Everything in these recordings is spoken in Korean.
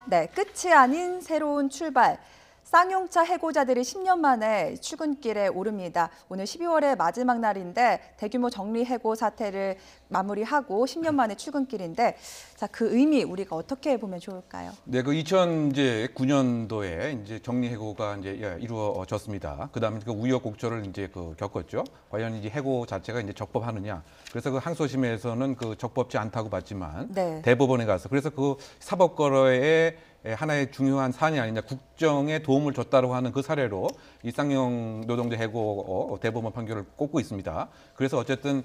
네, 끝이 아닌 새로운 출발. 쌍용차 해고자들이 10년 만에 출근길에 오릅니다. 오늘 12월의 마지막 날인데 대규모 정리해고 사태를 마무리하고 10년 만에 출근길인데 자, 그 의미 우리가 어떻게 보면 좋을까요? 네, 그 2009년도에 이제 정리해고가 이제 이루어졌습니다. 그다음에 그 우여곡절을 이제 겪었죠. 과연 이제 해고 자체가 이제 적법하느냐. 그래서 그 항소심에서는 그 적법치 않다고 봤지만 네. 대법원에 가서 그래서 그 사법거래의 하나의 중요한 사안이 아니냐, 국정에 도움을 줬다고 하는 그 사례로 이 쌍용 노동자 해고 대법원 판결을 꼽고 있습니다. 그래서 어쨌든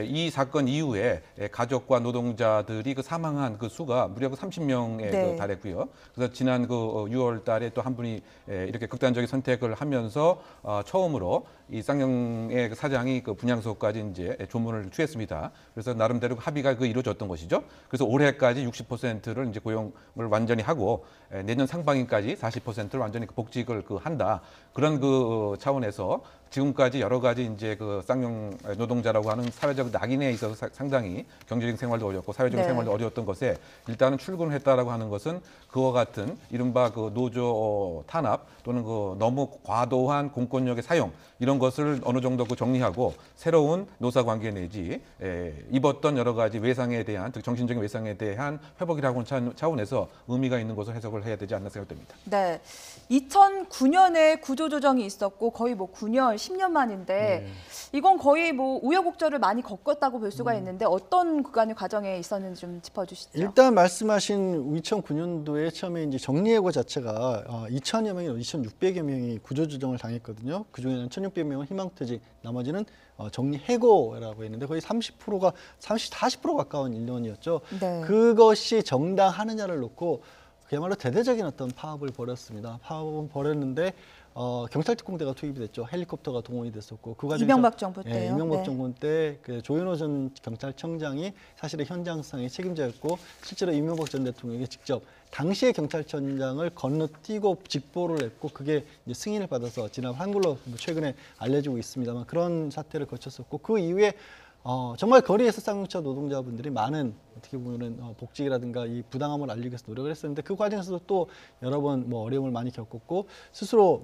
이 사건 이후에 가족과 노동자들이 그 사망한 그 수가 무려 30명에 네. 달했고요. 그래서 지난 6월 달에 또 한 분이 이렇게 극단적인 선택을 하면서 처음으로 이 쌍용의 그 사장이 그 분향소까지 이제 조문을 취했습니다. 그래서 나름대로 합의가 이루어졌던 것이죠. 그래서 올해까지 60%를 이제 고용을 완전히 하고 내년 상반기까지 40%를 완전히 복직을 한다. 그런 차원에서 지금까지 여러 가지 이제 그 쌍용 노동자라고 하는 사회적 낙인에 있어서 상당히 경제적인 생활도 어렵고 사회적인 네. 생활도 어려웠던 것에 일단은 출근했다라고 하는 것은 그와 같은 이른바 그 노조 탄압 또는 그 너무 과도한 공권력의 사용 이런 것을 어느 정도 정리하고 새로운 노사 관계 내지 입었던 여러 가지 외상에 대한 특히 정신적인 외상에 대한 회복이라고 하는 차원에서 의미가 있는 것을 해석을 해야 되지 않나 생각됩니다. 네, 2009년에 구조조정이 있었고 거의 9년, 10년 만인데 이건 거의 우여곡절을 많이 겪었다고 볼 수가 있는데 어떤 그간의 과정에 있었는지 좀 짚어주시죠. 일단 말씀하신 2009년도에 처음에 이제 정리해고 자체가 2,000여 명이 2,600여 명이 구조조정을 당했거든요. 그중에는 1,600명은 희망퇴직, 나머지는 정리해고라고 했는데 거의 30%가 40% 가까운 인원이었죠. 네. 그것이 정당하느냐를 놓고 그야말로 대대적인 어떤 파업을 벌였습니다. 파업은 벌였는데 경찰 특공대가 투입이 됐죠. 헬리콥터가 동원이 됐었고 그 과정에서 이명박 정부 때요. 이명박 네. 정부 때 그 조현호 전 경찰청장이 사실의 현장상의 책임자였고 실제로 이명박 전 대통령이 직접 당시의 경찰청장을 건너뛰고 직보를 했고 그게 이제 승인을 받아서 지난 한글로 최근에 알려지고 있습니다만 그런 사태를 거쳤었고 그 이후에 정말 거리에서 쌍용차 노동자분들이 많은 어떻게 보면은 복직이라든가 이 부당함을 알리기 위해서 노력을 했었는데 그 과정에서도 또 여러 번 어려움을 많이 겪었고 스스로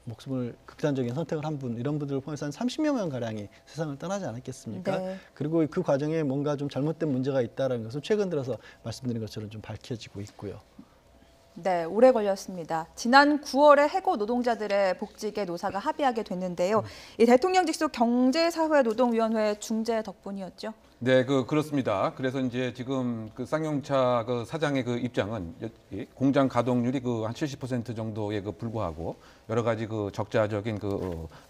목숨을 극단적인 선택을 한 분 이런 분들을 포함해서 한 30여 명 가량이 세상을 떠나지 않았겠습니까? 네. 그리고 그 과정에 뭔가 좀 잘못된 문제가 있다는 것은 최근 들어서 말씀드린 것처럼 좀 밝혀지고 있고요. 네, 오래 걸렸습니다. 지난 9월에 해고 노동자들의 복직에 노사가 합의하게 됐는데요. 이 대통령 직속 경제사회노동위원회 중재 덕분이었죠. 네, 그렇습니다. 그래서 이제 지금 그 쌍용차 사장의 입장은 공장 가동률이 한 70% 정도에 불구하고 여러 가지 적자적인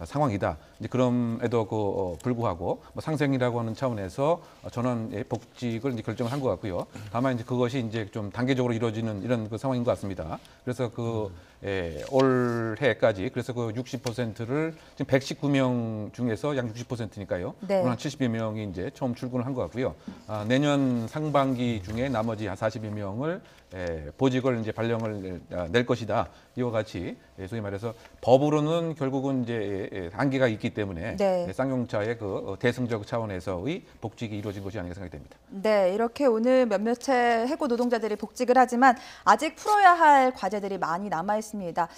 상황이다. 이제 그럼에도 불구하고 상생이라고 하는 차원에서 전원 복직을 이제 결정을 한 것 같고요. 다만 이제 그것이 이제 좀 단계적으로 이루어지는 이런 상황인 것 같습니다. 그래서 올해까지 그래서 60%를 지금 119명 중에서 약 60%니까요. 네. 오늘 한 70여 명이 이제 처음 출근을 한 것 같고요. 내년 상반기 중에 나머지 한 40여 명을 보직을 이제 발령을 낼 것이다. 이와 같이 소위 말해서 법으로는 결국은 이제 한계가 있기 때문에 네. 쌍용차의 대승적 차원에서의 복직이 이루어진 것이 아닌가 생각이 됩니다. 네, 이렇게 오늘 몇몇의 해고 노동자들이 복직을 하지만 아직 풀어야 할 과제들이 많이 남아 있습니다.